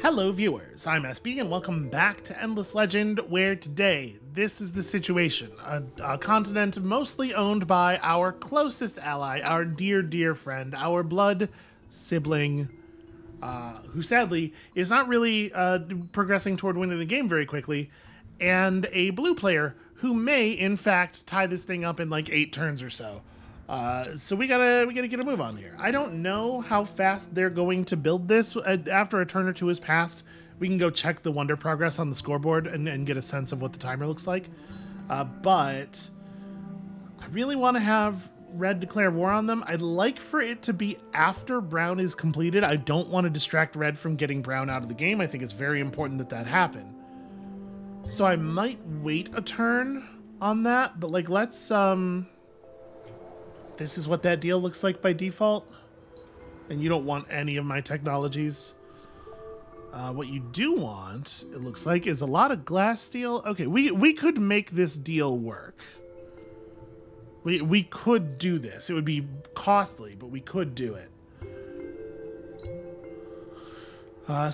Hello viewers, I'm SB and welcome back to Endless Legend, where today, this is the situation. A continent mostly owned by our closest ally, our dear friend, our blood sibling, who sadly is not really progressing toward winning the game very quickly, and a blue player who may, in fact, tie this thing up in like 8 turns or so. So we gotta get a move on here. I don't know how fast they're going to build this. After a turn or two has passed, we can go check the wonder progress on the scoreboard and get a sense of what the timer looks like. But I really want to have red declare war on them. I'd like for it to be after brown is completed. I don't want to distract red from getting brown out of the game. I think it's very important that that happen. So I might wait a turn on that, but like let's this is what that deal looks like by default. And you don't want any of my technologies. What you do want, it looks like, is a lot of glass steel. Okay, we could make this deal work. We could do this. It would be costly, but we could do it.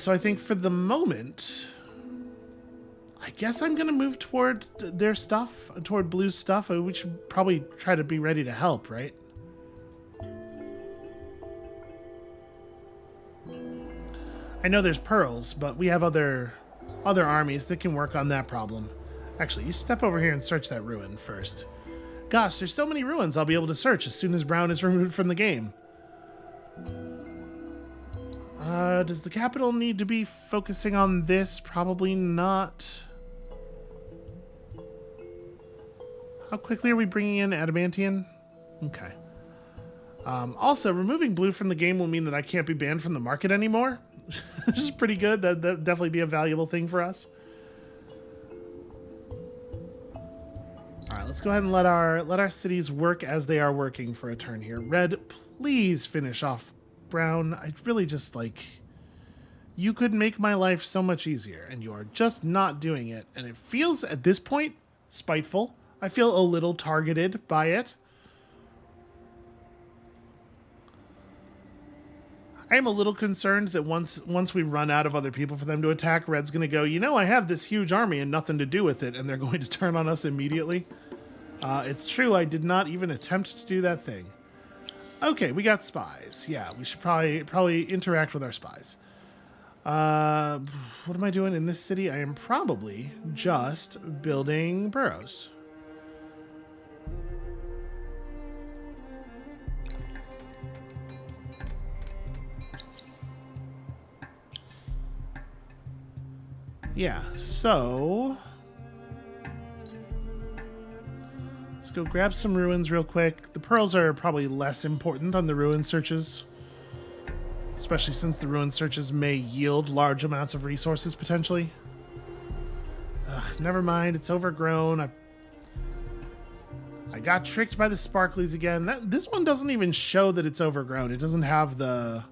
So I think for the moment, I guess I'm going to move toward their stuff, toward Blue's stuff. We should probably try to be ready to help, right? I know there's pearls, but we have other armies that can work on that problem. Actually, you step over here and search that ruin first. Gosh, there's so many ruins I'll be able to search as soon as brown is removed from the game. Does the capital need to be focusing on this? Probably not. How quickly are we bringing in adamantium? Okay. Also, removing blue from the game will mean that I can't be banned from the market anymore. Which is pretty good. That'd definitely be a valuable thing for us. Alright, let's go ahead and let our cities work as they are working for a turn here. Red, please finish off brown. I really just like... You could make my life so much easier, and you are just not doing it. And it feels, at this point, spiteful. I feel a little targeted by it. I am a little concerned that once we run out of other people for them to attack, Red's going to go, you know, I have this huge army and nothing to do with it, and they're going to turn on us immediately. It's true, I did not even attempt to do that thing. Okay, we got spies. Yeah, we should probably interact with our spies. What am I doing in this city? I am probably just building burrows. Yeah, so let's go grab some ruins real quick. The pearls are probably less important than the ruin searches, especially since the ruin searches may yield large amounts of resources potentially. Ugh, never mind, it's overgrown. I got tricked by the sparklies again. This one doesn't even show that it's overgrown. It doesn't have the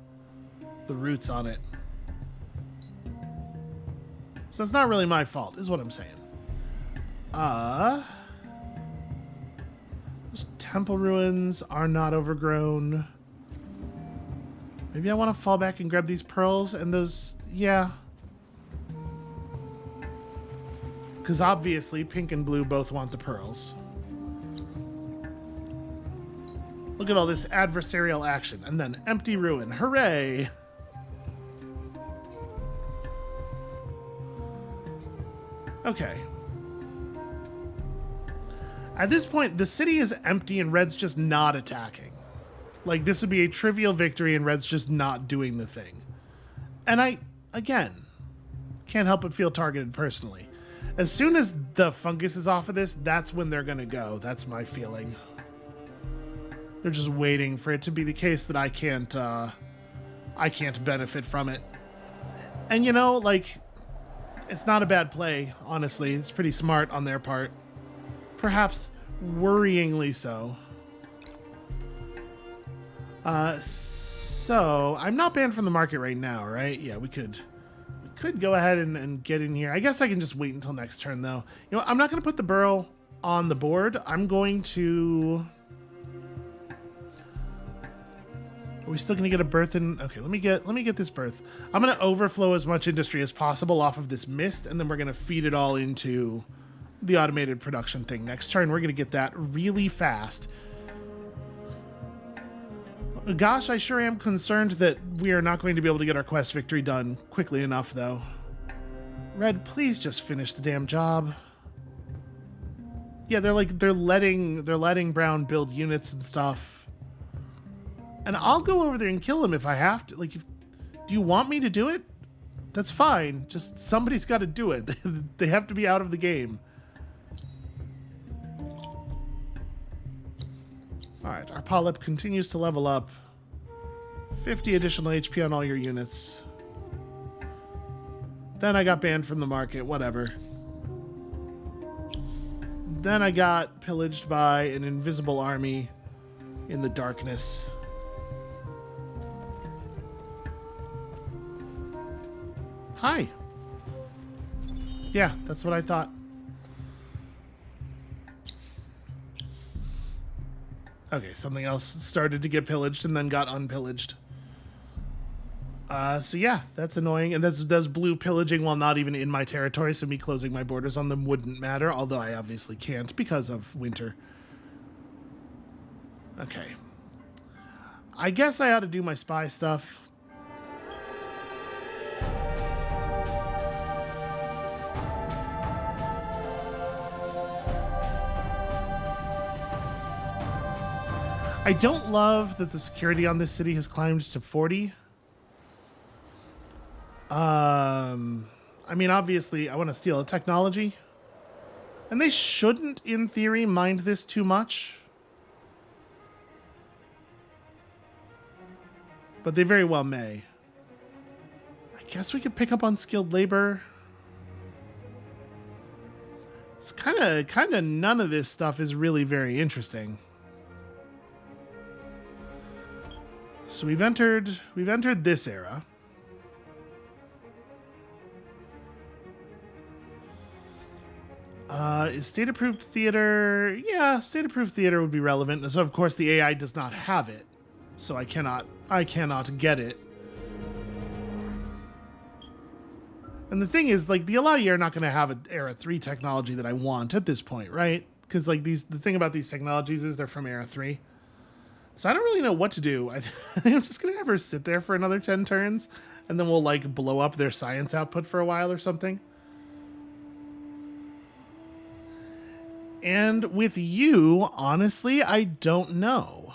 roots on it. So it's not really my fault, is what I'm saying. Those temple ruins are not overgrown. Maybe I want to fall back and grab these pearls and those... Yeah. Because obviously pink and blue both want the pearls. Look at all this adversarial action. And then empty ruin. Hooray! Okay. At this point, the city is empty and Red's just not attacking. Like, this would be a trivial victory and Red's just not doing the thing. And I, again, can't help but feel targeted personally. As soon as the fungus is off of this, that's when they're gonna go. That's my feeling. They're just waiting for it to be the case that I can't benefit from it. And you know, like... It's not a bad play, honestly. It's pretty smart on their part. Perhaps worryingly so. So I'm not banned from the market right now, right? Yeah, we could go ahead and get in here. I guess I can just wait until next turn, though. You know, I'm not going to put the burrow on the board. I'm going to... Are we still gonna get a berth in? Okay, let me get this berth. I'm gonna overflow as much industry as possible off of this mist, and then we're gonna feed it all into the automated production thing. Next turn, we're gonna get that really fast. Gosh, I sure am concerned that we are not going to be able to get our quest victory done quickly enough, though. Red, please just finish the damn job. Yeah, they're letting Brown build units and stuff. And I'll go over there and kill him if I have to. Like, do you want me to do it? That's fine. Just somebody's got to do it. They have to be out of the game. Alright, our polyp continues to level up. 50 additional HP on all your units. Then I got banned from the market, whatever. Then I got pillaged by an invisible army in the darkness. Hi. Yeah, that's what I thought. Okay, something else started to get pillaged and then got unpillaged. So yeah, that's annoying. And that's blue pillaging while not even in my territory, so me closing my borders on them wouldn't matter, although I obviously can't because of winter. Okay. I guess I ought to do my spy stuff. I don't love that the security on this city has climbed to 40. I mean, obviously, I want to steal a technology. And they shouldn't, in theory, mind this too much. But they very well may. I guess we could pick up unskilled labor. It's kind of none of this stuff is really very interesting. So we've entered this era. Is state-approved theater? Yeah, state-approved theater would be relevant. So of course the AI does not have it, so I cannot get it. And the thing is, like, the Alai are not going to have an Era 3 technology that I want at this point, right? Because like the thing about these technologies is they're from Era 3. So I don't really know what to do. I think I'm just going to have her sit there for another 10 turns, and then we'll, like, blow up their science output for a while or something. And with you, honestly, I don't know.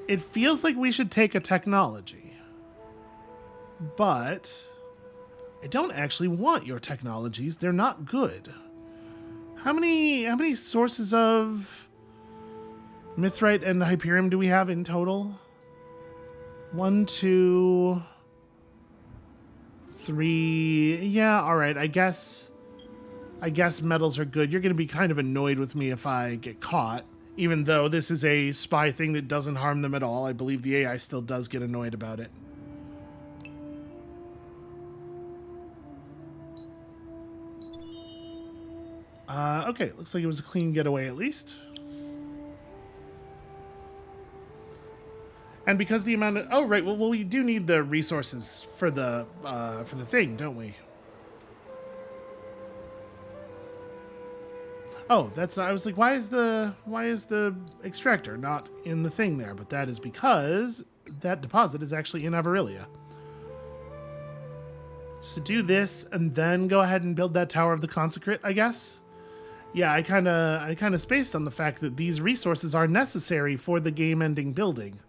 It feels like we should take a technology. But I don't actually want your technologies. They're not good. How many sources of Mithrite and Hyperium do we have in total? 1, 2, 3. Yeah, all right. I guess metals are good. You're going to be kind of annoyed with me if I get caught, even though this is a spy thing that doesn't harm them at all. I believe the AI still does get annoyed about it. Okay, looks like it was a clean getaway at least. And because the amount of... Oh, right. Well, we do need the resources for the thing, don't we? Oh, that's... I was like, why is the extractor not in the thing there? But that is because that deposit is actually in Auriga. So do this and then go ahead and build that Tower of the Consecrate, I guess. Yeah, I kind of spaced on the fact that these resources are necessary for the game-ending building.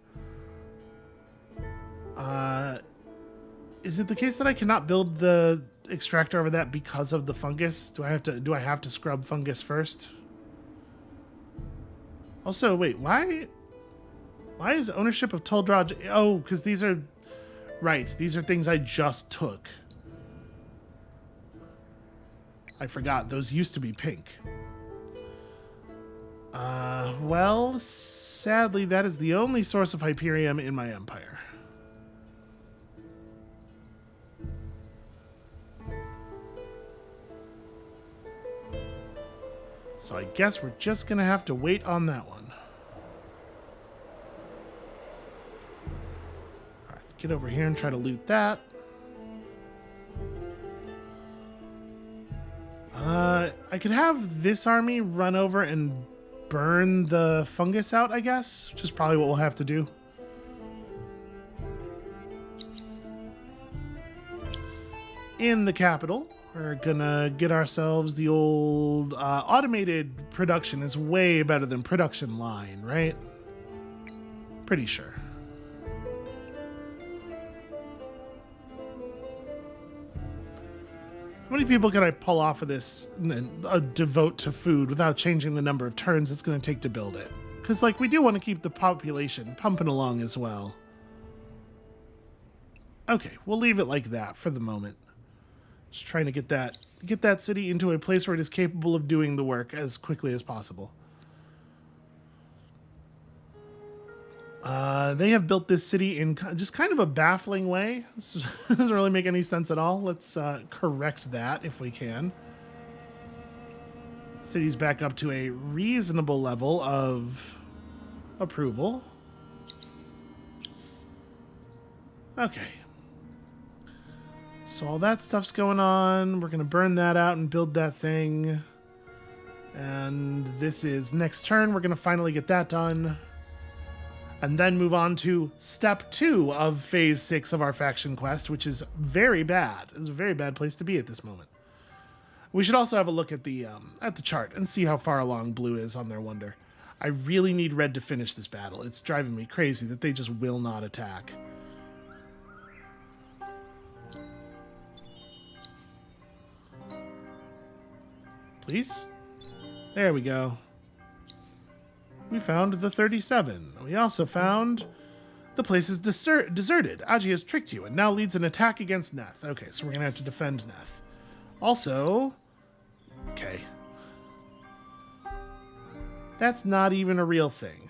Is it the case that I cannot build the extractor over that because of the fungus? Do I have to scrub fungus first? Also, wait, why is ownership of Tuldra... Oh, because these are... Right, these are things I just took. I forgot, those used to be pink. Well, sadly, that is the only source of Hyperium in my empire. So I guess we're just gonna have to wait on that one. get over here and try to loot that. I could have this army run over and burn the fungus out, I guess, which is probably what we'll have to do. In the capital, we're gonna get ourselves the old automated production is way better than production line, right? Pretty sure. How many people can I pull off of this and devote to food without changing the number of turns it's going to take to build it? Because, like, we do want to keep the population pumping along as well. Okay, we'll leave it like that for the moment. Just trying to get that city into a place where it is capable of doing the work as quickly as possible. They have built this city in just kind of a baffling way. This doesn't really make any sense at all. Let's correct that if we can. City's back up to a reasonable level of approval. Okay. So all that stuff's going on. We're going to burn that out and build that thing. And this is next turn. We're going to finally get that done. And then move on to step 2 of phase 6 of our faction quest, which is very bad. It's a very bad place to be at this moment. We should also have a look at the chart and see how far along blue is on their wonder. I really need red to finish this battle. It's driving me crazy that they just will not attack. Please? There we go. We found the 37. We also found the place is deserted. Aji has tricked you and now leads an attack against Neth. Okay, so we're going to have to defend Neth. Also, okay. That's not even a real thing.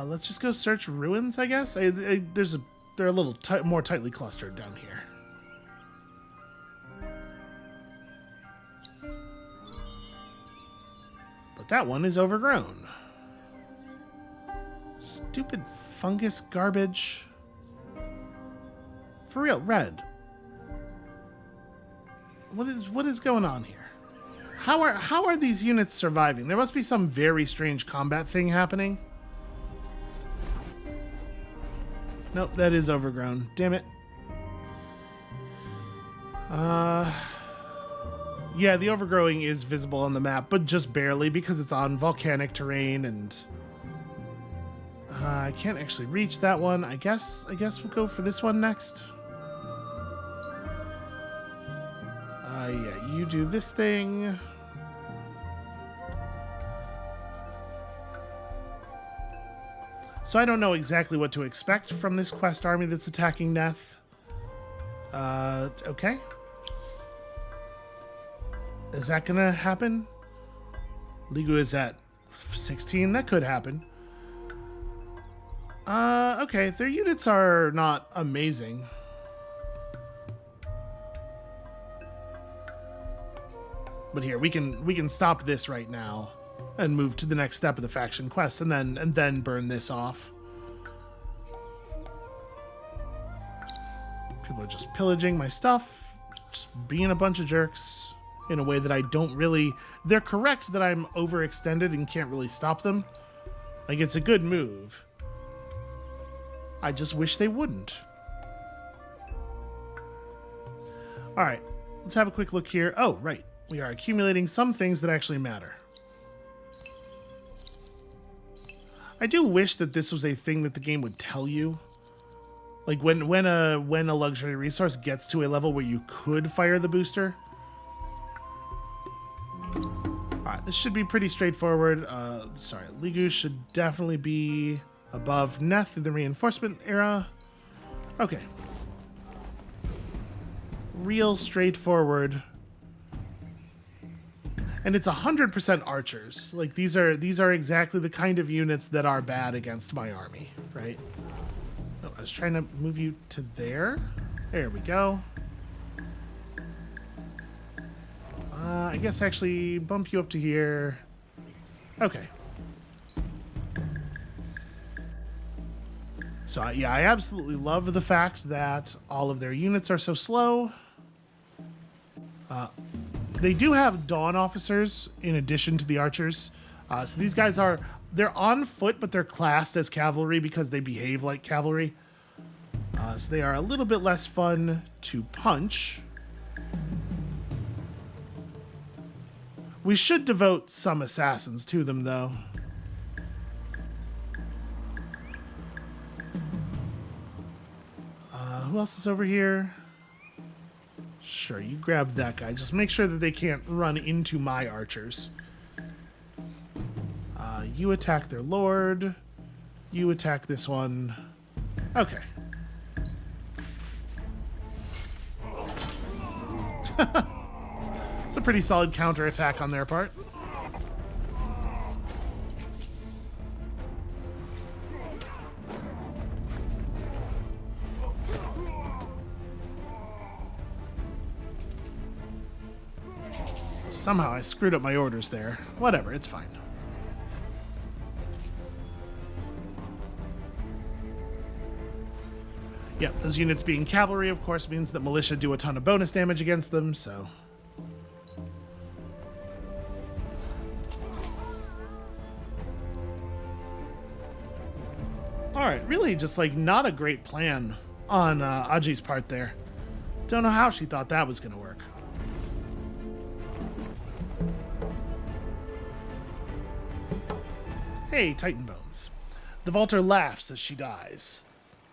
Let's just go search ruins, I guess. They're a little more tightly clustered down here. But that one is overgrown. Stupid fungus garbage. For real, red. What is going on here? How are these units surviving? There must be some very strange combat thing happening. Nope, that is overgrown. Damn it. Yeah, the overgrowing is visible on the map, but just barely because it's on volcanic terrain and I can't actually reach that one. I guess we'll go for this one next. Yeah, you do this thing. So I don't know exactly what to expect from this quest army that's attacking Neth. Okay. Is that gonna happen? Ligu is at 16. That could happen. Okay. Their units are not amazing. But here, we can stop this right now and move to the next step of the faction quest and then burn this off. People are just pillaging my stuff, just being a bunch of jerks in a way that I don't really... They're correct that I'm overextended and can't really stop them. Like, it's a good move. I just wish they wouldn't. Alright, let's have a quick look here. Oh, right. We are accumulating some things that actually matter. I do wish that this was a thing that the game would tell you. Like when a luxury resource gets to a level where you could fire the booster. Alright, this should be pretty straightforward. Sorry, Ligu should definitely be above Neth in the reinforcement era. Okay. Real straightforward. And it's 100% archers. Like these are exactly the kind of units that are bad against my army, right? Oh, I was trying to move you to there. There we go. I guess actually bump you up to here. Okay. So yeah, I absolutely love the fact that all of their units are so slow. They do have Dawn officers in addition to the archers. So these guys they're on foot, but they're classed as cavalry because they behave like cavalry. So they are a little bit less fun to punch. We should devote some assassins to them, though. Who else is over here? Sure, you grab that guy. Just make sure that they can't run into my archers. You attack their lord. You attack this one. Okay. It's a pretty solid counterattack on their part. Somehow I screwed up my orders there. Whatever, it's fine. Yep, those units being cavalry, of course, means that militia do a ton of bonus damage against them, so... Alright, really just, like, not a great plan on Aji's part there. Don't know how she thought that was going to work. Hey, Titan Bones. The Vaulter laughs as she dies.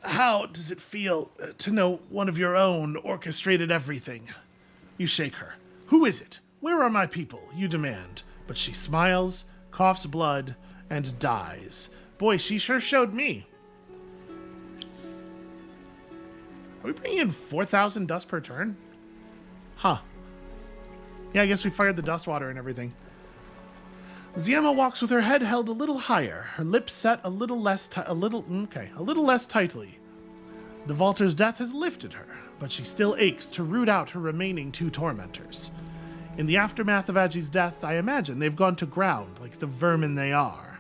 How does it feel to know one of your own orchestrated everything? You shake her. Who is it? Where are my people? You demand. But she smiles, coughs blood, and dies. Boy, she sure showed me. Are we bringing in 4,000 dust per turn? Huh. Yeah, I guess we fired the dust water and everything. Ziema walks with her head held a little higher, her lips set a little less tightly. The Vaulter's death has lifted her, but she still aches to root out her remaining two tormentors. In the aftermath of Aji's death, I imagine they've gone to ground like the vermin they are.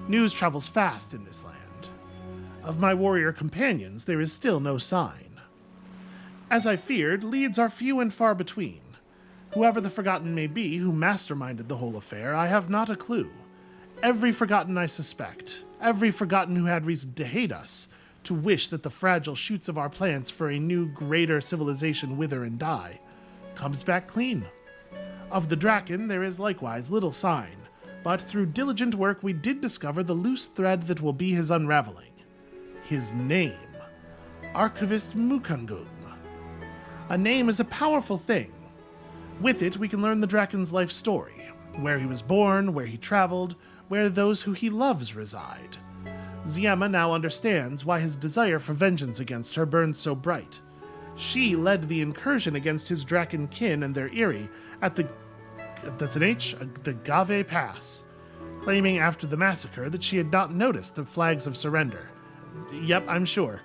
News travels fast in this land. Of my warrior companions, there is still no sign. As I feared, leads are few and far between. Whoever the Forgotten may be who masterminded the whole affair, I have not a clue. Every Forgotten I suspect, every Forgotten who had reason to hate us, to wish that the fragile shoots of our plants for a new, greater civilization wither and die, comes back clean. Of the Draken there is likewise little sign, but through diligent work we did discover the loose thread that will be his unraveling. His name. Archivist Mukangum. A name is a powerful thing. With it, we can learn the Draken's life story, where he was born, where he traveled, where those who he loves reside. Ziema now understands why his desire for vengeance against her burns so bright. She led the incursion against his Draken kin and their Eyrie at the Gave Pass, claiming after the massacre that she had not noticed the flags of surrender. Yep, I'm sure.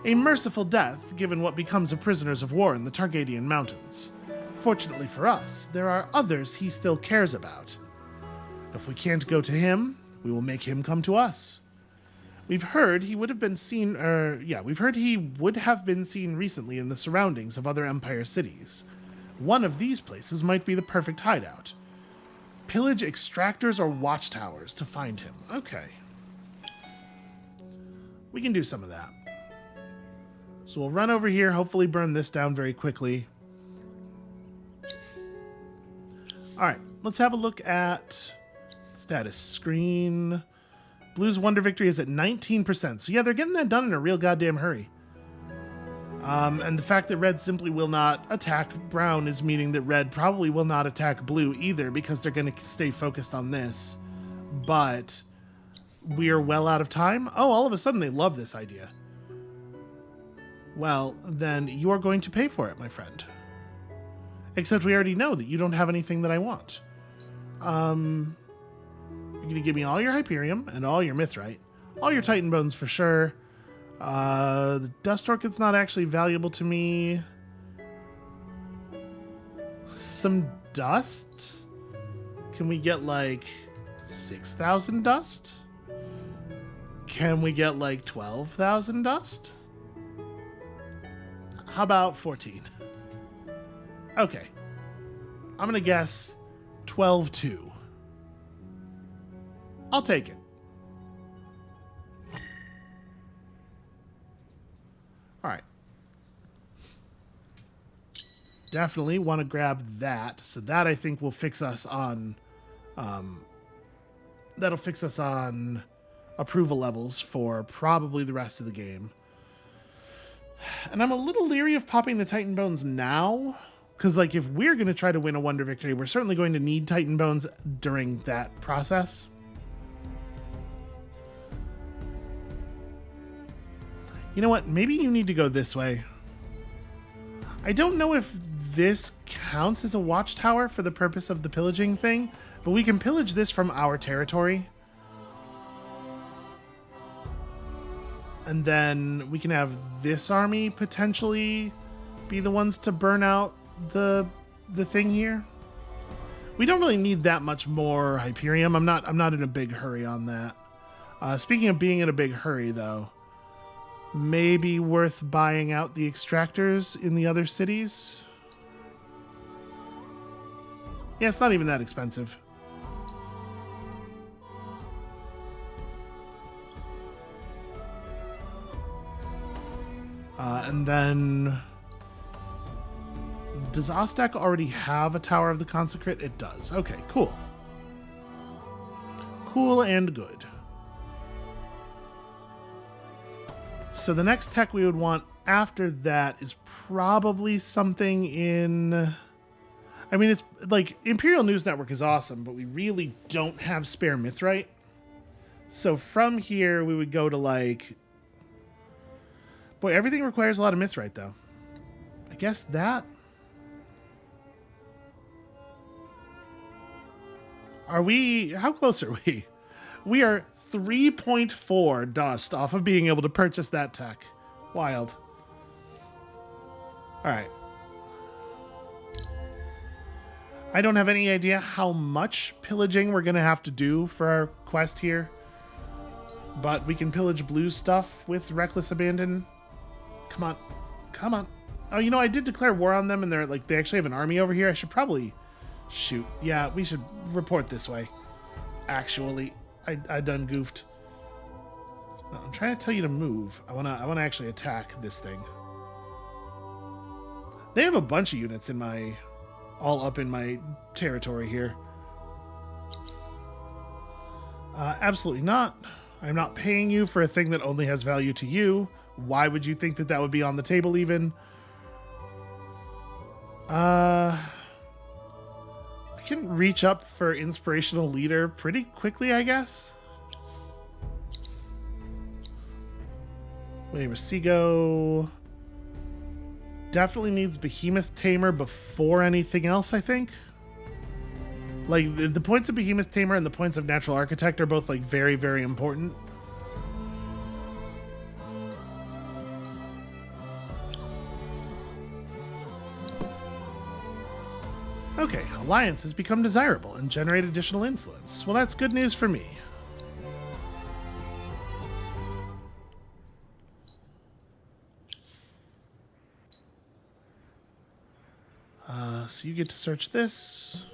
A merciful death, given what becomes of prisoners of war in the Targadian Mountains. Fortunately for us, there are others he still cares about. If we can't go to him, we will make him come to us. We've heard he would have been seen recently in the surroundings of other Empire cities. One of these places might be the perfect hideout. Pillage extractors or watchtowers to find him. Okay. We can do some of that. So we'll run over here, hopefully burn this down very quickly. Alright, let's have a look at status screen. Blue's Wonder Victory is at 19%. So yeah, they're getting that done in a real goddamn hurry. And the fact that red simply will not attack brown is meaning that red probably will not attack blue either, because they're going to stay focused on this. But we are well out of time. Oh, all of a sudden they love this idea. Well, then you are going to pay for it, my friend. Except we already know that you don't have anything that I want. You're going to give me all your Hyperium and all your Mithrite. All your Titan Bones for sure. The Dust Orchid's not actually valuable to me. Some dust? Can we get like 6,000 dust? Can we get like 12,000 dust? How about 14? Okay. I'm going to guess 12.2. I'll take it. All right. Definitely want to grab that. So that I think will fix us on... that'll fix us on approval levels for probably the rest of the game. And I'm a little leery of popping the Titan Bones now. Because, like, if we're going to try to win a Wonder Victory, we're certainly going to need Titan Bones during that process. You know what? Maybe you need to go this way. I don't know if this counts as a watchtower for the purpose of the pillaging thing, but we can pillage this from our territory. And then we can have this army potentially be the ones to burn out the thing here. We don't really need that much more Hyperium. I'm not in a big hurry on that. Speaking of being in a big hurry, though, maybe worth buying out the extractors in the other cities. Yeah, it's not even that expensive. And then... Does Ostak already have a Tower of the Consecrate? It does. Okay, cool. Cool and good. So the next tech we would want after that is probably something in... I mean, it's like Imperial News Network is awesome, but we really don't have spare Mithrite. So from here, we would go to like... Boy, everything requires a lot of Mithrite, though. I guess that... Are we... How close are we? We are 3.4 dust off of being able to purchase that tech. Wild. Alright. I don't have any idea how much pillaging we're going to have to do for our quest here. But we can pillage blue stuff with Reckless Abandon. Come on. Come on. Oh, you know, I did declare war on them, and they're like, they actually have an army over here. I should probably... Shoot. Yeah, we should report this way. Actually, I done goofed. No, I'm trying to tell you to move. I wanna actually attack this thing. They have a bunch of units in my... all up in my territory here. Absolutely not. I'm not paying you for a thing that only has value to you. Why would you think that that would be on the table even? I can reach up for Inspirational Leader pretty quickly, I guess. Wait, Rasigo definitely needs Behemoth Tamer before anything else, I think. Like, the points of Behemoth Tamer and the points of Natural Architect are both, like, very, very important. Okay, Alliance has become desirable and generate additional influence. Well, that's good news for me. So you get to search this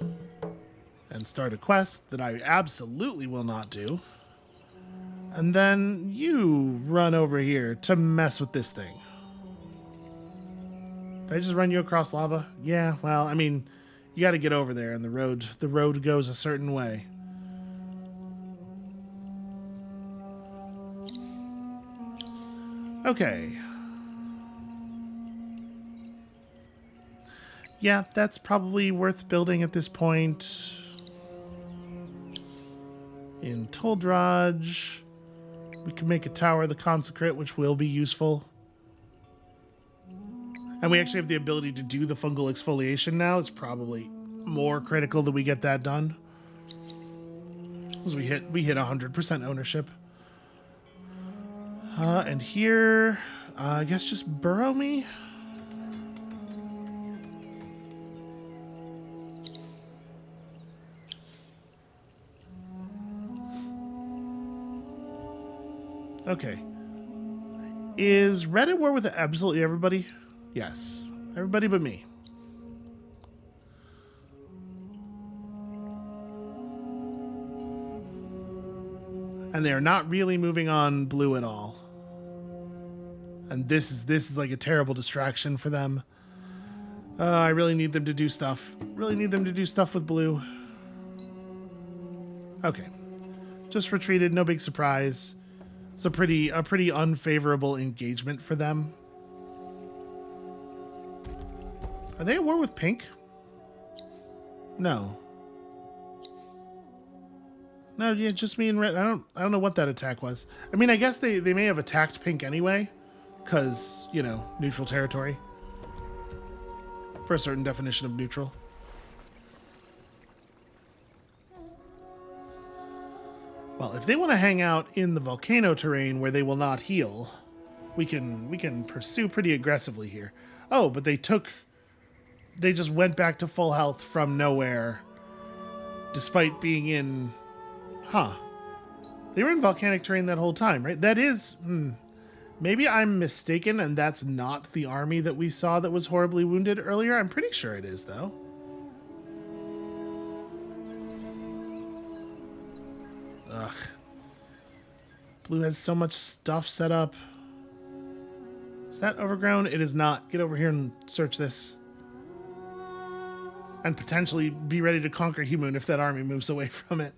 and start a quest that I absolutely will not do. And then you run over here to mess with this thing. Did I just run you across lava? Yeah, well, I mean, you got to get over there, and the road goes a certain way. Okay. Yeah, that's probably worth building at this point. In Toldroj, we can make a Tower of the Consecrate, which will be useful. And we actually have the ability to do the fungal exfoliation now. It's probably more critical that we get that done. Because we hit 100% ownership. And here, I guess just burrow me. Okay. Is Red at war with absolutely everybody? Yes. Everybody but me. And they are not really moving on blue at all. And this is like a terrible distraction for them. I really need them to do stuff. Really need them to do stuff with blue. Okay. Just retreated, no big surprise. It's a pretty unfavorable engagement for them. Are they at war with pink? No. No, yeah, just me and red. I don't know what that attack was. I mean, I guess they may have attacked pink anyway, because, you know, neutral territory. For a certain definition of neutral. Well, if they want to hang out in the volcano terrain where they will not heal, we can pursue pretty aggressively here. Oh, but they just went back to full health from nowhere, despite being in... Huh. They were in volcanic terrain that whole time, right? That is... Maybe I'm mistaken and that's not the army that we saw that was horribly wounded earlier. I'm pretty sure it is, though. Ugh. Blue has so much stuff set up. Is that overgrown? It is not. Get over here and search this. And potentially be ready to conquer Human if that army moves away from it.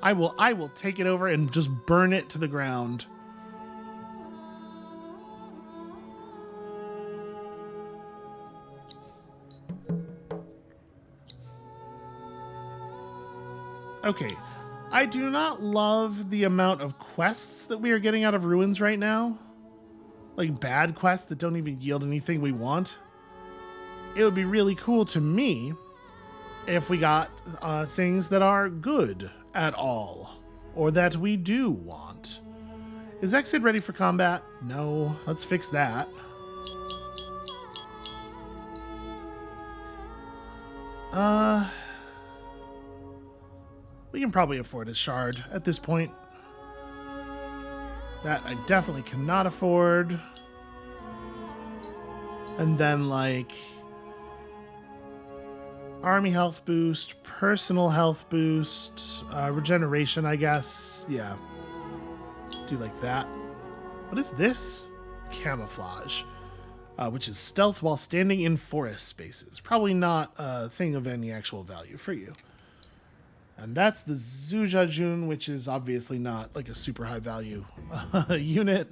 I will take it over and just burn it to the ground. Okay, I do not love the amount of quests that we are getting out of ruins right now. Like bad quests that don't even yield anything we want. It would be really cool to me if we got things that are good at all, or that we do want. Is Exit ready for combat? No, let's fix that. We can probably afford a shard at this point. That I definitely cannot afford. And then, like, army health boost, personal health boost, regeneration, I guess. Yeah. Do like that. What is this? Camouflage. Which is stealth while standing in forest spaces. Probably not a thing of any actual value for you. And that's the Zujajun, which is obviously not like a super high value unit.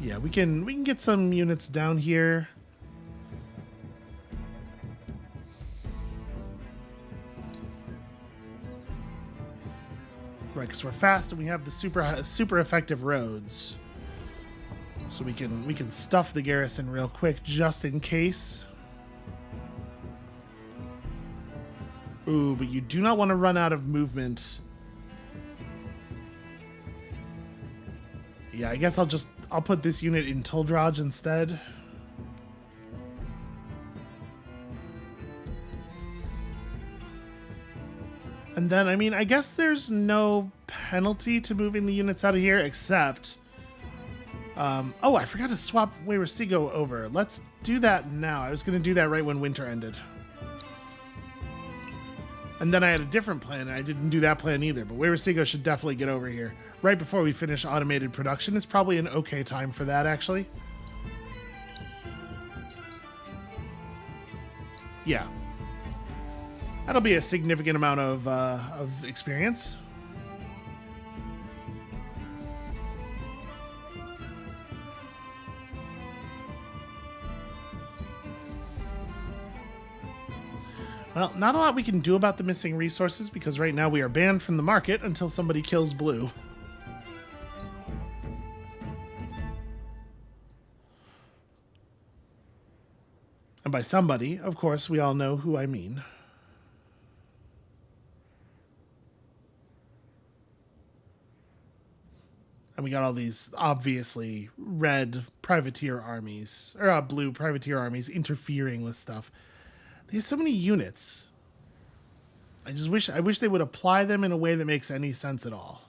Yeah, we can get some units down here. Right, because we're fast and we have the super effective roads. So we can stuff the garrison real quick just in case. Ooh, but you do not want to run out of movement. Yeah, I guess I'll put this unit in Tuldraj instead. And then, I mean, I guess there's no penalty to moving the units out of here except... oh, I forgot to swap Wayward over. Let's do that now. I was going to do that right when winter ended. And then I had a different plan, and I didn't do that plan either. But Wayward should definitely get over here. Right before we finish automated production is probably an okay time for that, actually. Yeah. That'll be a significant amount of experience. Well, not a lot we can do about the missing resources because right now we are banned from the market until somebody kills blue. And by somebody, of course, we all know who I mean. And we got all these obviously red privateer armies, or blue privateer armies interfering with stuff. They have so many units. I wish they would apply them in a way that makes any sense at all.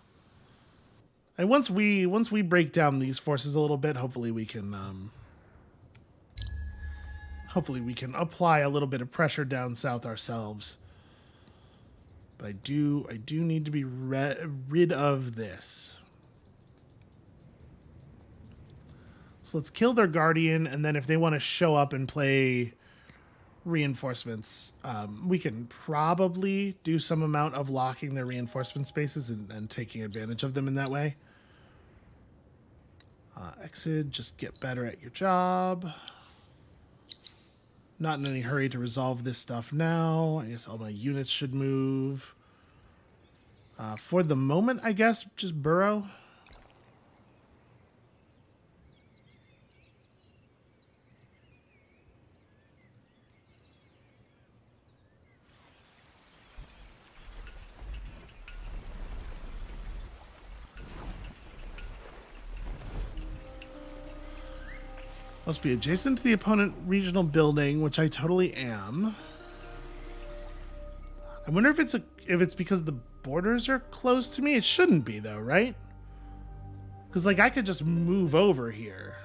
And once we break down these forces a little bit, hopefully we can apply a little bit of pressure down south ourselves. But I do need to be rid of this. So let's kill their guardian, and then if they want to show up and play reinforcements, we can probably do some amount of locking their reinforcement spaces and taking advantage of them in that way. Exit, just get better at your job. Not in any hurry to resolve this stuff now. I guess all my units should move. For the moment, I guess, just burrow. Must be adjacent to the opponent regional building, which I totally am. I wonder if it's because the borders are close to me. It shouldn't be though, right? Because like I could just move over here,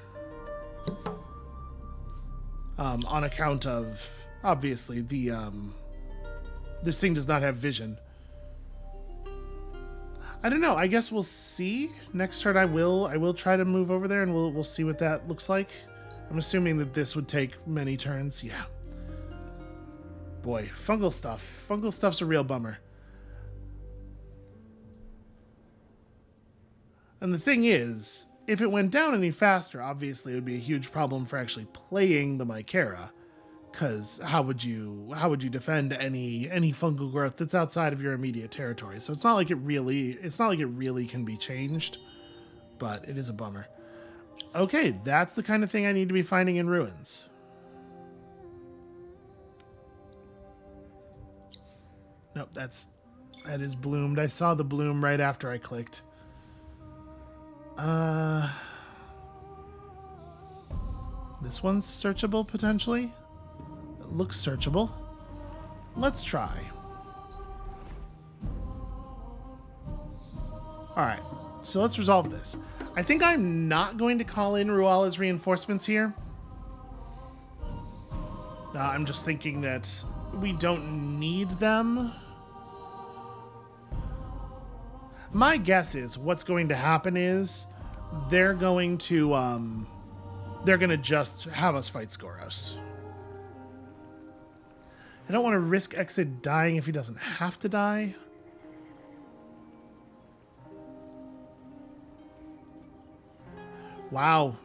on account of obviously the this thing does not have vision. I don't know. I guess we'll see. Next turn I will try to move over there and we'll see what that looks like. I'm assuming that this would take many turns. Yeah. Boy, fungal stuff. Fungal stuff's a real bummer. And the thing is, if it went down any faster, obviously it would be a huge problem for actually playing the Mycera. Because how would you defend any fungal growth that's outside of your immediate territory? So it's not like it really can be changed, but it is a bummer. Okay, that's the kind of thing I need to be finding in ruins. Nope, that is bloomed. I saw the bloom right after I clicked. This one's searchable potentially. It looks searchable. Let's try. All right, so let's resolve this. I think I'm not going to call in Ruala's reinforcements here. I'm just thinking that we don't need them. My guess is what's going to happen is they're going to just have us fight Skoros. I don't want to risk Exit dying if he doesn't have to die. Wow.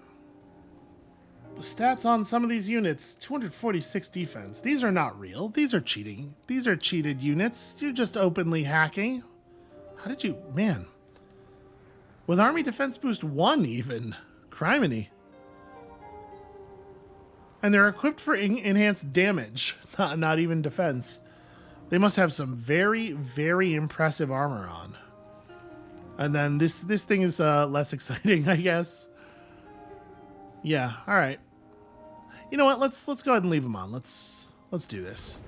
The stats on some of these units, 246 defense. These are not real. These are cheating. These are cheated units. You're just openly hacking. How did you... Man. With Army Defense Boost 1 even. Criminy. And they're equipped for enhanced damage. Not even defense. They must have some very, very impressive armor on. And then this thing is less exciting, I guess. Yeah, all right. You know what? Let's go ahead and leave them on. Let's do this.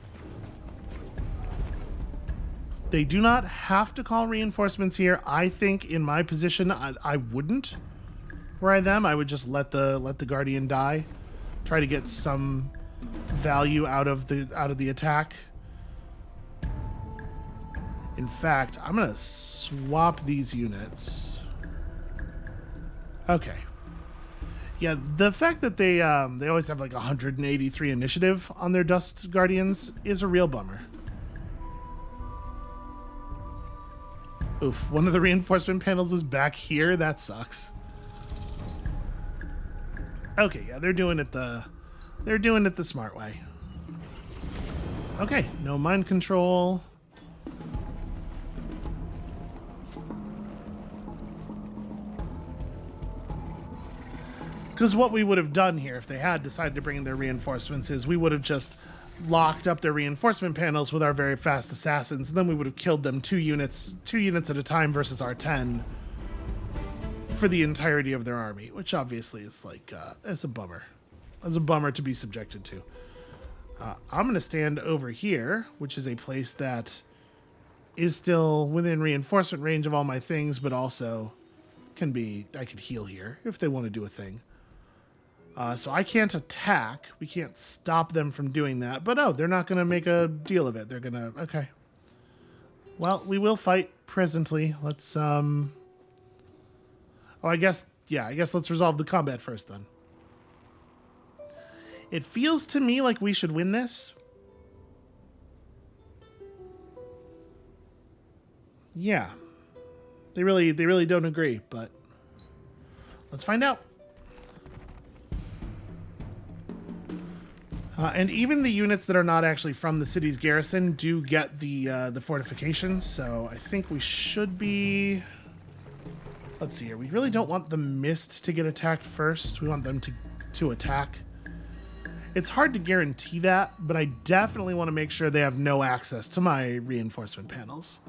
They do not have to call reinforcements here. I think in my position, I wouldn't. Were I them, I would just let the Guardian die. Try to get some value out of the attack. In fact, I'm gonna swap these units. Okay. Yeah, the fact that they always have like 183 initiative on their Dust Guardians is a real bummer. Oof, one of the reinforcement panels is back here. That sucks. Okay, yeah, they're doing it the smart way. Okay, no mind control. Because what we would have done here if they had decided to bring in their reinforcements is we would have just locked up their reinforcement panels with our very fast assassins, and then we would have killed them two units at a time versus our 10 for the entirety of their army, which obviously is like, it's a bummer. It's a bummer to be subjected to. I'm going to stand over here, which is a place that is still within reinforcement range of all my things, but also can be, I could heal here if they want to do a thing. So I can't attack. We can't stop them from doing that. But oh, they're not going to make a deal of it. They're going to, okay. Well, we will fight presently. Let's, oh, I guess let's resolve the combat first then. It feels to me like we should win this. Yeah. They really don't agree, but let's find out. And even the units that are not actually from the city's garrison do get the fortifications, so I think we should be... Let's see here. We really don't want the mist to get attacked first. We want them to attack. It's hard to guarantee that, but I definitely want to make sure they have no access to my reinforcement panels.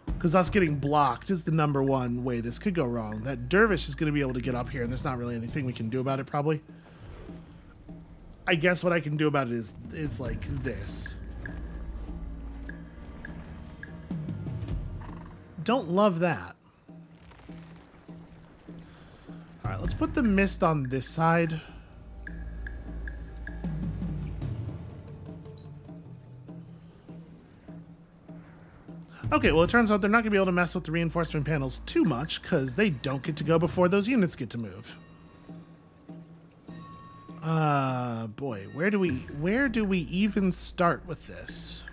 Because us getting blocked is the number one way this could go wrong. That dervish is going to be able to get up here, and there's not really anything we can do about it, probably. I guess what I can do about it is like this. Don't love that. All right, let's put the mist on this side. Okay, well, it turns out they're not going to be able to mess with the reinforcement panels too much because they don't get to go before those units get to move. Boy, where do we even start with this?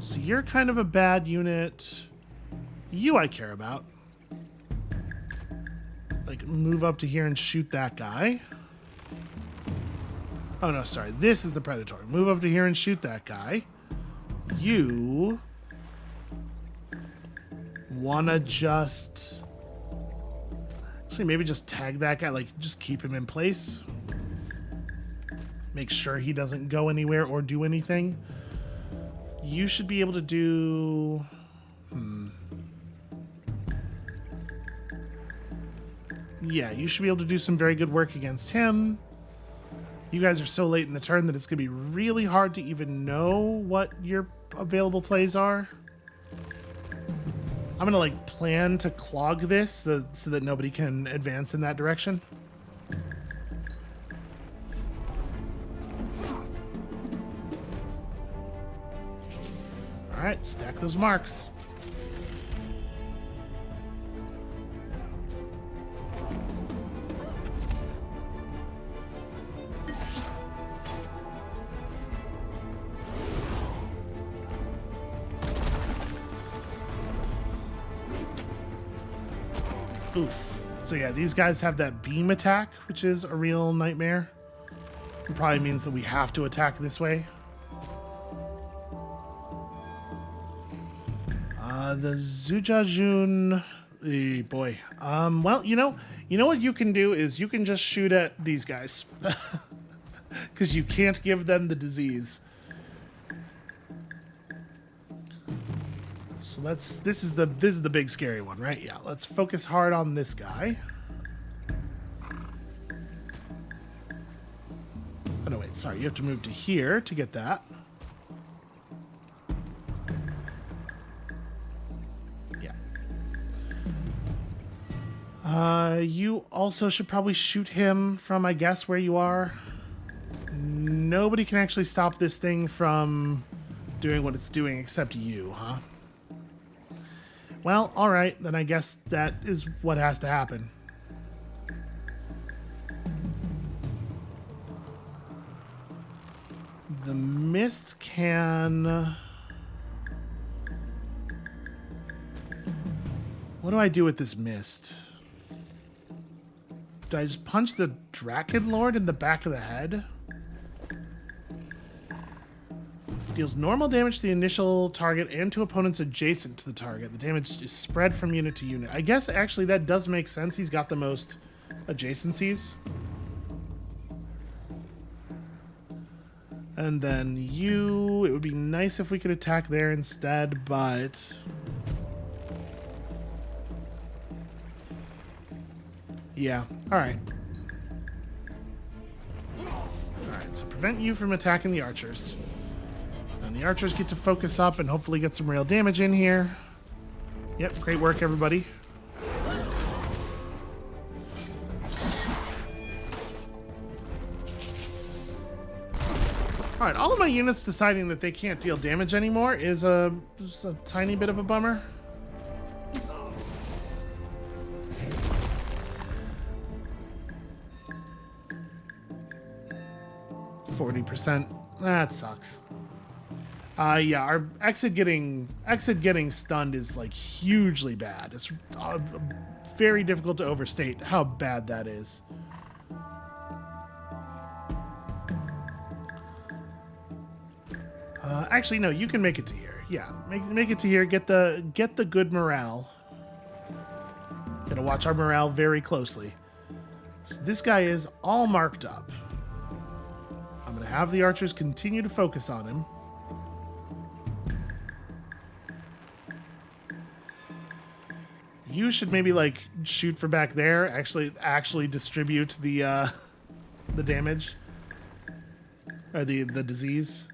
So you're kind of a bad unit. You I care about. Like, move up to here and shoot that guy. Oh, no, sorry. This is the Predator. Move up to here and shoot that guy. You wanna just... Actually, maybe just tag that guy, like, just keep him in place. Make sure he doesn't go anywhere or do anything. You should be able to do... Yeah, you should be able to do some very good work against him. You guys are so late in the turn that it's going to be really hard to even know what your available plays are. I'm going to, like, plan to clog this so that nobody can advance in that direction. All right, stack those marks. Oof. So yeah, these guys have that beam attack, which is a real nightmare. It probably means that we have to attack this way. The Zujajun... boy. Well, you know what you can do is you can just shoot at these guys. Because you can't give them the disease. So this is the big scary one, right? Yeah, let's focus hard on this guy. Oh no, wait, sorry, you have to move to here to get that. Yeah. You also should probably shoot him from, I guess, where you are. Nobody can actually stop this thing from doing what it's doing except you, huh? Well, all right, then I guess that is what has to happen. The mist can... What do I do with this mist? Do I just punch the Draken Lord in the back of the head? Deals normal damage to the initial target and to opponents adjacent to the target. The damage is spread from unit to unit. I guess actually that does make sense. He's got the most adjacencies. And then you... It would be nice if we could attack there instead, but... Yeah. All right. Alright, so prevent you from attacking the archers. And the archers get to focus up and hopefully get some real damage in here. Yep, great work, everybody. Alright, all of my units deciding that they can't deal damage anymore is just a tiny bit of a bummer. 40%. That sucks. Yeah, our exit getting stunned is like hugely bad. It's very difficult to overstate how bad that is. Actually, no, you can make it to here. Yeah, make it to here. Get the good morale. Gotta watch our morale very closely. So this guy is all marked up. I'm gonna have the archers continue to focus on him. You should maybe like shoot for back there. Actually distribute the damage or the disease.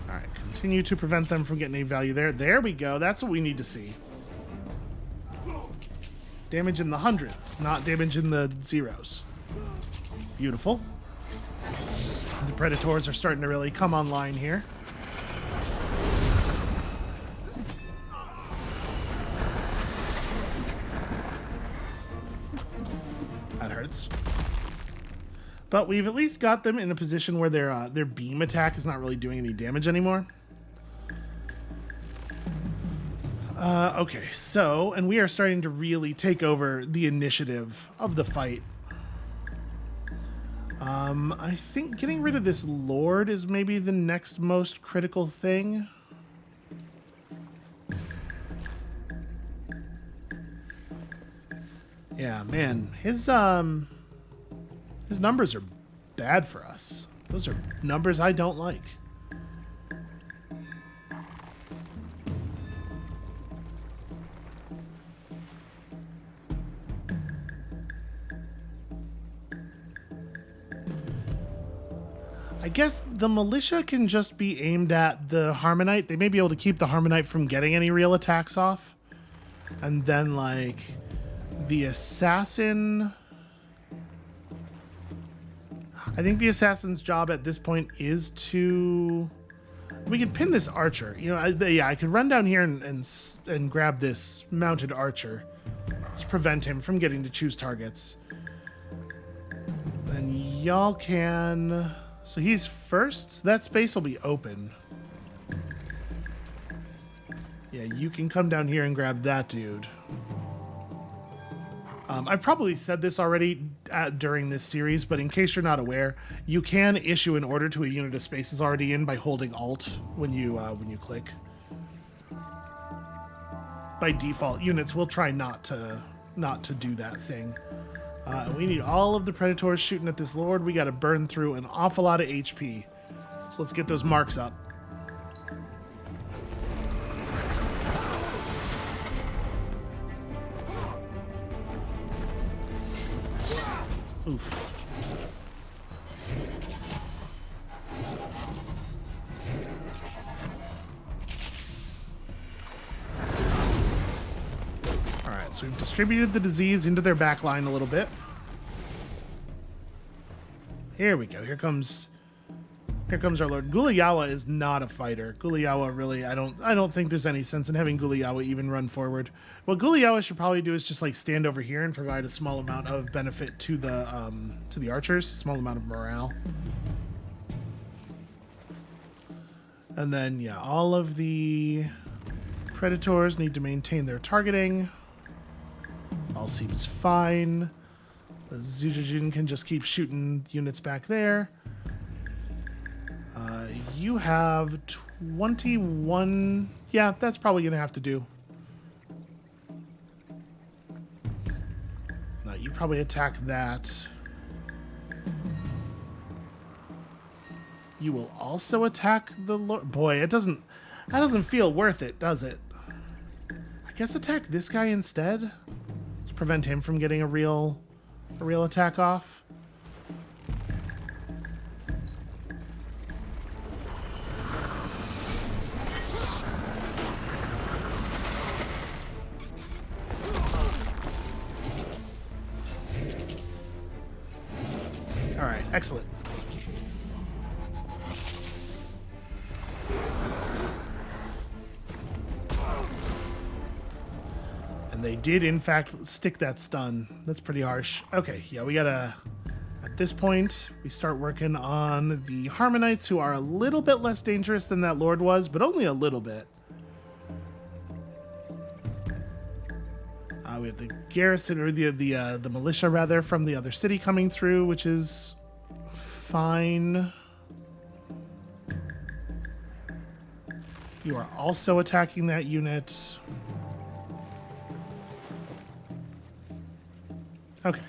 All right, continue to prevent them from getting any value there. There we go. That's what we need to see. Damage in the hundreds, not damage in the zeros. Beautiful. The predators are starting to really come online here. That hurts. But we've at least got them in a position where their beam attack is not really doing any damage anymore. Okay, so, and we are starting to really take over the initiative of the fight. I think getting rid of this Lord is maybe the next most critical thing. Yeah, man, his numbers are bad for us. Those are numbers I don't like. I guess the militia can just be aimed at the Harmonite. They may be able to keep the Harmonite from getting any real attacks off. And then, like, the assassin... I think the assassin's job at this point is to... We could pin this archer. You know, I could run down here and grab this mounted archer. Just prevent him from getting to choose targets. And y'all can... So he's first, so that space will be open. Yeah, you can come down here and grab that dude. I've probably said this already during this series, but in case you're not aware, you can issue an order to a unit of space is already in by holding Alt when you click. By default, units will try not to do that thing. We need all of the predators shooting at this Lord. We got to burn through an awful lot of HP. So let's get those marks up. Oof. Alright, so we've distributed the disease into their back line a little bit. Here we go. Here comes our Lord. Guliyawa is not a fighter. Guliyawa really, I don't think there's any sense in having Guliyawa even run forward. What Guliyawa should probably do is just like stand over here and provide a small amount of benefit to the archers, a small amount of morale. And then yeah, all of the predators need to maintain their targeting. All seems fine. The Zujujin can just keep shooting units back there. You have 21... Yeah, that's probably going to have to do. No, you probably attack that. You will also attack the Lord... Boy, it doesn't... That doesn't feel worth it, does it? I guess attack this guy instead to prevent him from getting a real attack off. All right, excellent. And they did, in fact, stick that stun. That's pretty harsh. Okay, yeah, we gotta... At this point, we start working on the Harmonites, who are a little bit less dangerous than that Lord was, but only a little bit. We have the garrison, or the militia, rather, from the other city coming through, which is fine. You are also attacking that unit. Okay.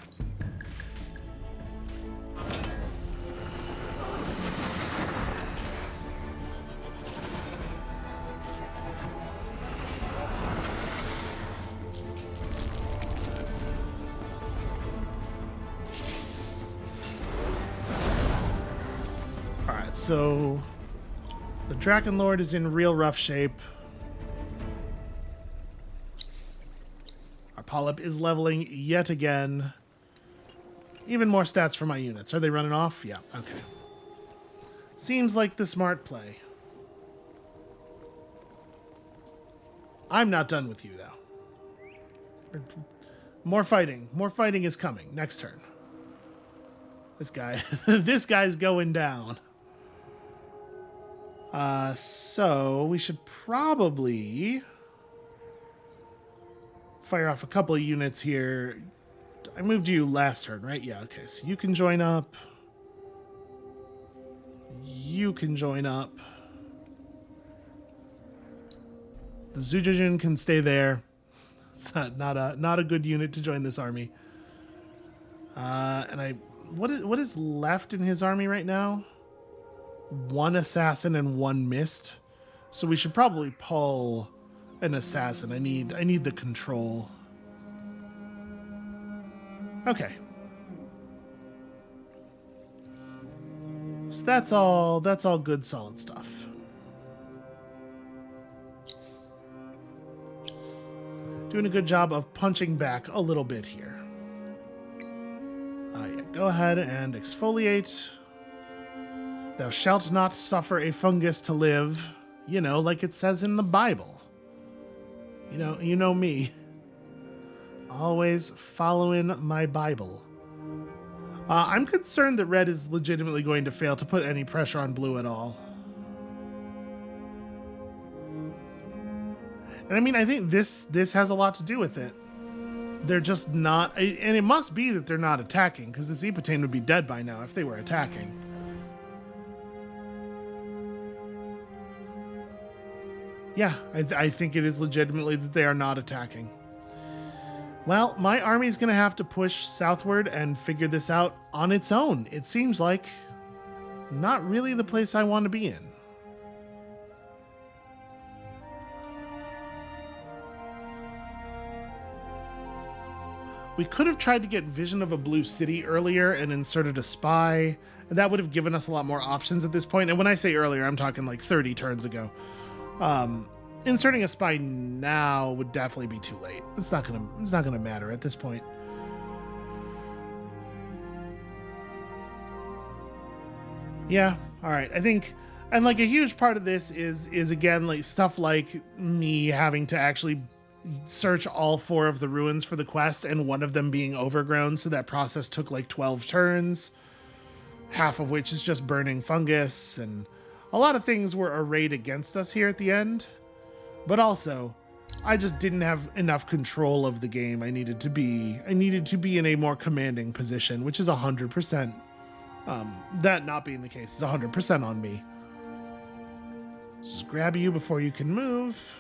Alright, so the Draken Lord is in real rough shape. Polyp is leveling yet again. Even more stats for my units. Are they running off? Yeah, okay. Seems like the smart play. I'm not done with you, though. More fighting. More fighting is coming. Next turn. This guy. This guy's going down. So we should probably... fire off a couple of units here. I moved you last turn, right? Yeah, okay. So you can join up. You can join up. The Zujajin can stay there. It's not a good unit to join this army. And what is left in his army right now? 1 assassin and 1 mist. So we should probably pull an assassin. I need the control. Okay. So that's all good, solid stuff. Doing a good job of punching back a little bit here. Yeah, go ahead and exfoliate. Thou shalt not suffer a fungus to live. You know, like it says in the Bible. You know me. Always following my Bible. I'm concerned that red is legitimately going to fail to put any pressure on blue at all. And I mean, I think this has a lot to do with it. They're just not... And it must be that they're not attacking, because this Epatane would be dead by now if they were attacking. Yeah, I think it is legitimately that they are not attacking. Well, my army's going to have to push southward and figure this out on its own. It seems like not really the place I want to be in. We could have tried to get vision of a blue city earlier and inserted a spy. And that would have given us a lot more options at this point. And when I say earlier, I'm talking like 30 turns ago. Inserting a spy now would definitely be too late. It's not gonna matter at this point. Yeah, all right. I think, and like a huge part of this is again like stuff like me having to actually search all 4 of the ruins for the quest, and one of them being overgrown. So that process took like 12 turns, half of which is just burning fungus, and a lot of things were arrayed against us here at the end. But also, I just didn't have enough control of the game. I needed to be in a more commanding position, which is 100%. That not being the case is 100% on me. Just grab you before you can move.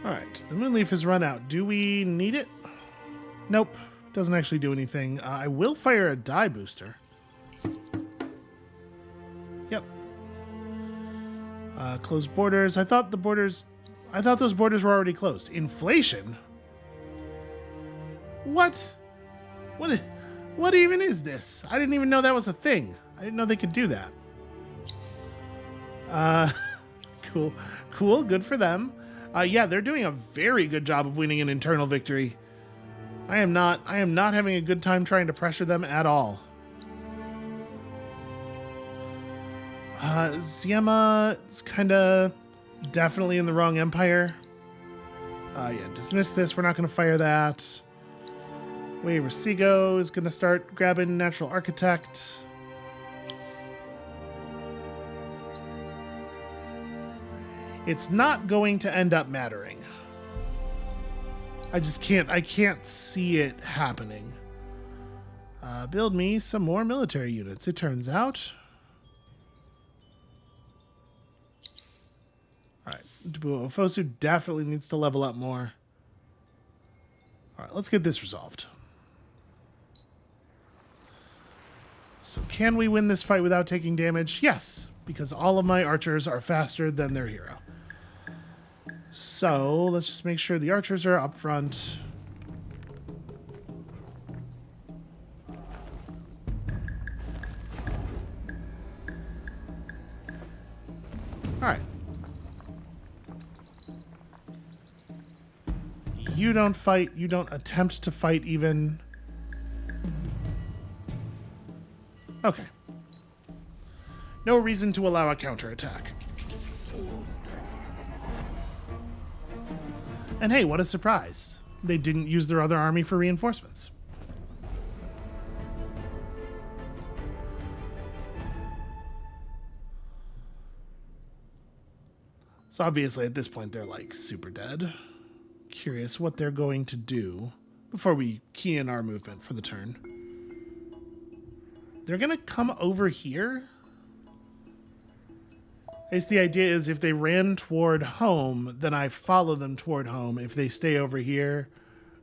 All Alright, the Moonleaf has run out. Do we need it? Nope, doesn't actually do anything. I will fire a die booster. Yep. Closed borders. I thought those borders were already closed. Inflation? What? What even is this? I didn't even know that was a thing. I didn't know they could do that. Cool. Cool, good for them. Yeah, they're doing a very good job of winning an internal victory. I am not having a good time trying to pressure them at all. Ziema is kinda definitely in the wrong empire. Yeah, dismiss this, we're not gonna fire that. Wait, Resigo is gonna start grabbing Natural Architect. It's not going to end up mattering. I can't see it happening. Build me some more military units, it turns out. Alright, Ofosu definitely needs to level up more. Alright, let's get this resolved. So can we win this fight without taking damage? Yes, because all of my archers are faster than their hero. So let's just make sure the archers are up front. Alright. You don't fight, you don't attempt to fight even. Okay. No reason to allow a counterattack. And hey, what a surprise. They didn't use their other army for reinforcements. So obviously at this point they're like super dead. Curious what they're going to do before we key in our movement for the turn. They're gonna come over here. I guess the idea is if they ran toward home, then I follow them toward home. If they stay over here,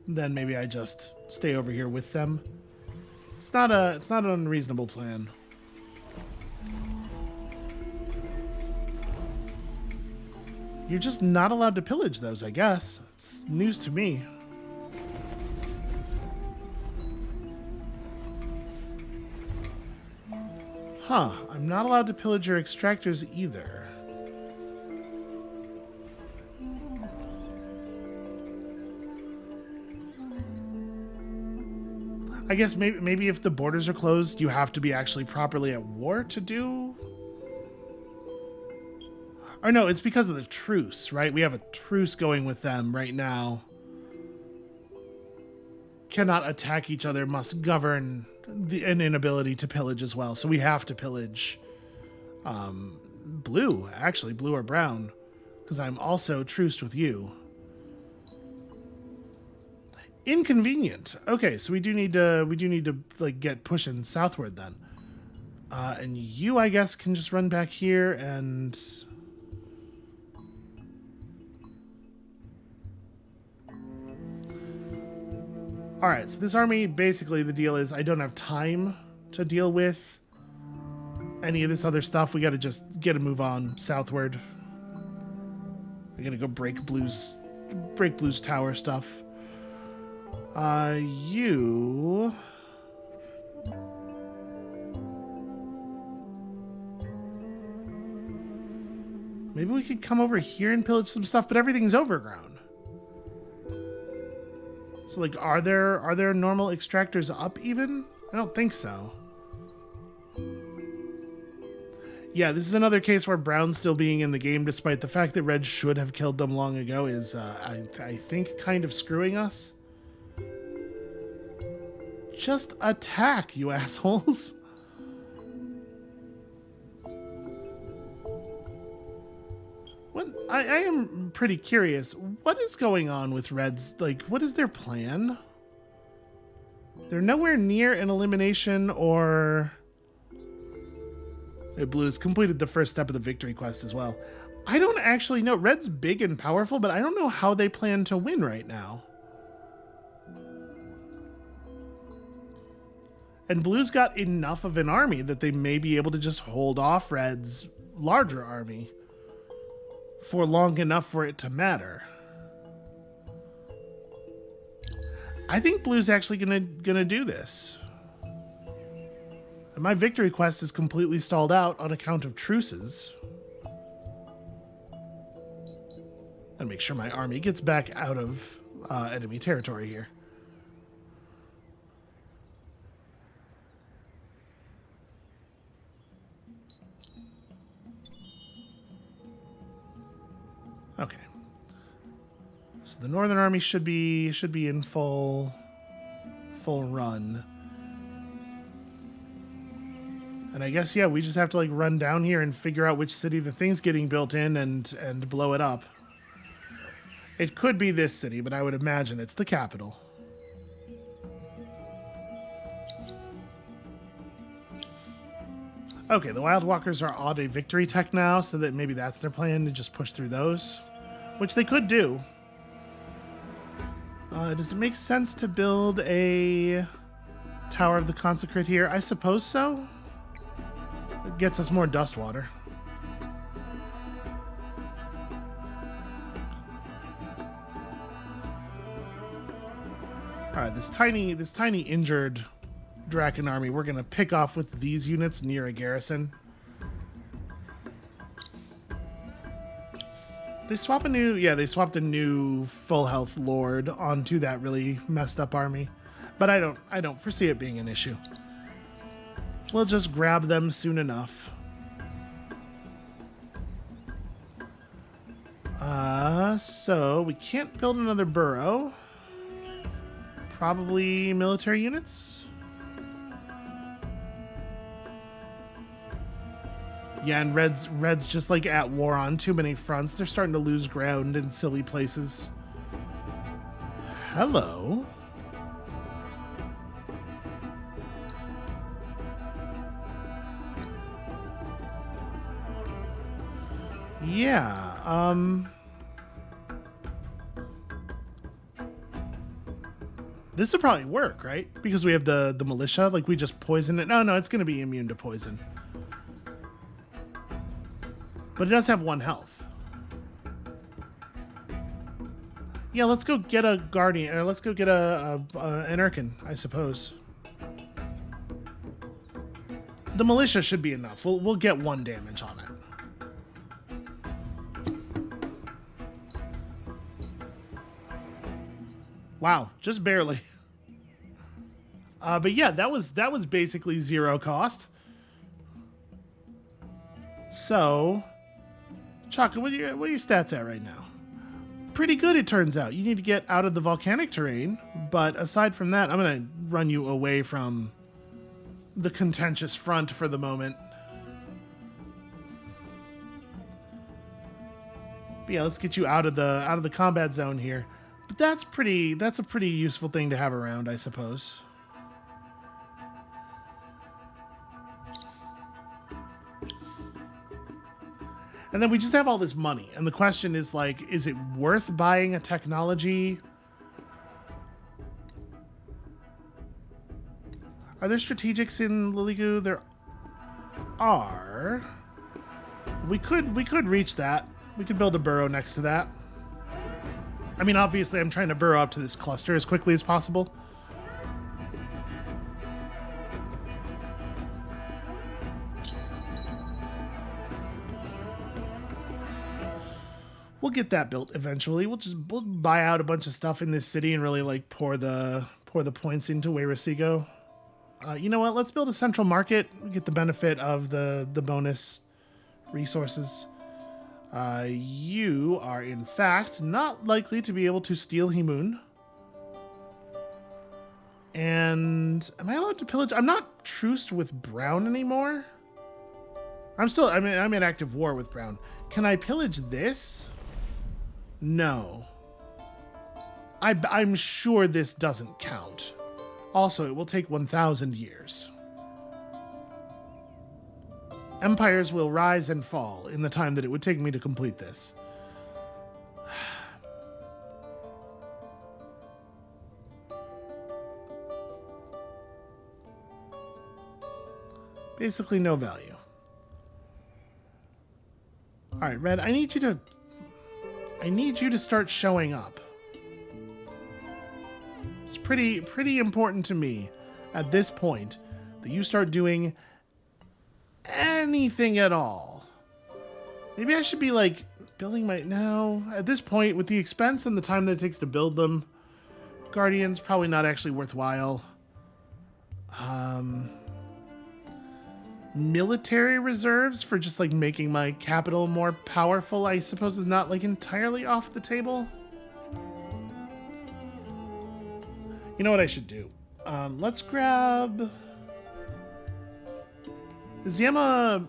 then maybe I just stay over here with them. It's not an unreasonable plan. You're just not allowed to pillage those, I guess. It's news to me. Huh, I'm not allowed to pillage your extractors either. I guess maybe if the borders are closed, you have to be actually properly at war to do... Or no, it's because of the truce, right? We have a truce going with them right now. Cannot attack each other, must govern an inability to pillage as well. So we have to pillage blue, actually, blue or brown, because I'm also truced with you. Inconvenient. Okay, so we do need to like get pushing southward then. And you, I guess, can just run back here and... Alright, so this army, basically the deal is I don't have time to deal with any of this other stuff. We gotta just get a move on southward. We gotta go break Blue's tower stuff. You... Maybe we could come over here and pillage some stuff, but everything's overgrown. So, like, are there normal extractors up even? I don't think so. Yeah, this is another case where Brown still being in the game, despite the fact that Red should have killed them long ago, is, I think, kind of screwing us. Just attack, you assholes. I am pretty curious. What is going on with Reds? Like, what is their plan? They're nowhere near an elimination or... Blue has completed the first step of the victory quest as well. I don't actually know. Red's big and powerful, but I don't know how they plan to win right now. And Blue's got enough of an army that they may be able to just hold off Red's larger army for long enough for it to matter. I think Blue's actually gonna do this. And my victory quest is completely stalled out on account of truces. And make sure my army gets back out of enemy territory here. Okay. So the Northern Army should be in full run. And I guess, yeah, we just have to like run down here and figure out which city the thing's getting built in and blow it up. It could be this city, but I would imagine it's the capital. Okay, the Wild Walkers are on a victory tech now, so that maybe that's their plan, to just push through those. Which they could do. Does it make sense to build a Tower of the Consecrate here? I suppose so. It gets us more dust water. Alright, this tiny injured Draken army we're gonna pick off with these units near a garrison. They swap they swapped a new full health lord onto that really messed up army. But I don't foresee it being an issue. We'll just grab them soon enough. So we can't build another burrow. Probably military units? Yeah, and Red's just like at war on too many fronts. They're starting to lose ground in silly places. Hello. Yeah, this would probably work, right? Because we have the militia, like we just poison it. No, it's gonna be immune to poison. But it does have 1 health. Yeah, let's go get a guardian, or let's go get an Erkin, I suppose. The militia should be enough. We'll get 1 damage on it. Wow, just barely. But yeah, that was basically 0 cost. So, Chaka, what are your stats at right now? Pretty good, it turns out. You need to get out of the volcanic terrain, but aside from that, I'm gonna run you away from the contentious front for the moment. But yeah, let's get you out of the combat zone here. But that's a pretty useful thing to have around, I suppose. And then we just have all this money. And the question is, like, is it worth buying a technology? Are there strategics in Liligu? There are. We could reach that. We could build a burrow next to that. I mean, obviously, I'm trying to burrow up to this cluster as quickly as possible. We'll get that built eventually. We'll buy out a bunch of stuff in this city and really like pour the points into Wayrasigo. You know what? Let's build a central market. Get the benefit of the bonus resources. You are in fact not likely to be able to steal Himun. And am I allowed to pillage? I'm not truced with Brown anymore. I'm in active war with Brown. Can I pillage this? No. I'm sure this doesn't count. Also, it will take 1,000 years. Empires will rise and fall in the time that it would take me to complete this. Basically no value. All right, Red, I need you to start showing up. It's pretty important to me at this point that you start doing anything at all. Maybe I should be like building my... No, at this point, with the expense and the time that it takes to build them, Guardians probably not actually worthwhile. Military reserves for just like making my capital more powerful, I suppose, is not like entirely off the table. You know what I should do? Let's grab Ziema.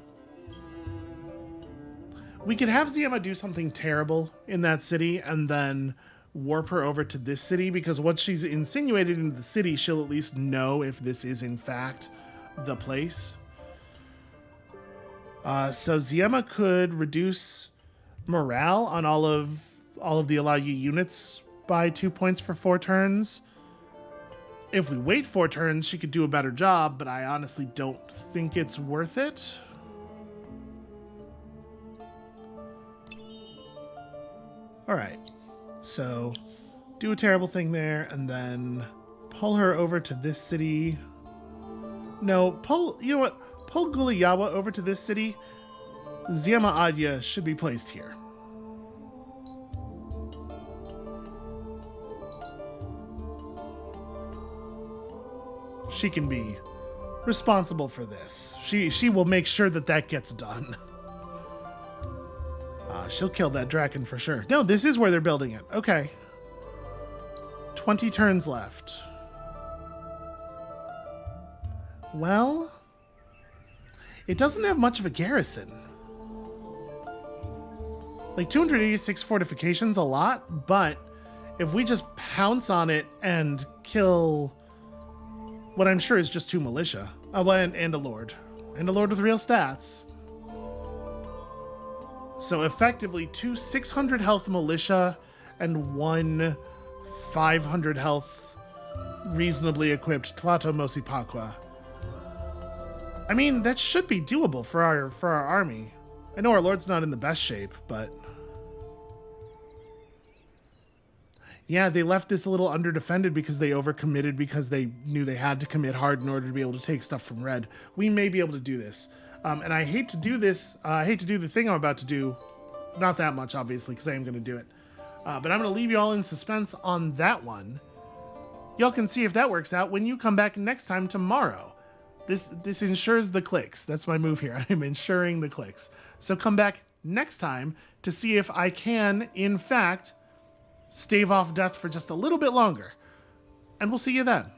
We could have Ziema do something terrible in that city and then warp her over to this city, because once she's insinuated into the city, she'll at least know if this is in fact the place. So Ziema could reduce morale on all of the Auriga units by 2 points for 4 turns. If we wait 4 turns, she could do a better job, but I honestly don't think it's worth it. All right, so do a terrible thing there, and then pull her over to this city. No, you know what? Pull Guliyawa over to this city. Ziema Adya should be placed here. She can be responsible for this. She will make sure that that gets done. She'll kill that dragon for sure. No, this is where they're building it. Okay. 20 turns left. Well, it doesn't have much of a garrison. Like 286 fortifications, a lot, but if we just pounce on it and kill what I'm sure is just 2 militia, and a lord with real stats. So effectively 2 600 health militia and 1 500 health reasonably equipped Tlato Mosipaqua. I mean, that should be doable for our army. I know our lord's not in the best shape, but yeah, they left this a little underdefended because they overcommitted, because they knew they had to commit hard in order to be able to take stuff from red. We may be able to do this. And I hate to do this. I hate to do the thing I'm about to do. Not that much, obviously, because I am going to do it. But I'm going to leave you all in suspense on that one. Y'all can see if that works out when you come back next time tomorrow. This ensures the clicks. That's my move here. I'm ensuring the clicks. So come back next time to see if I can, in fact, stave off death for just a little bit longer. And we'll see you then.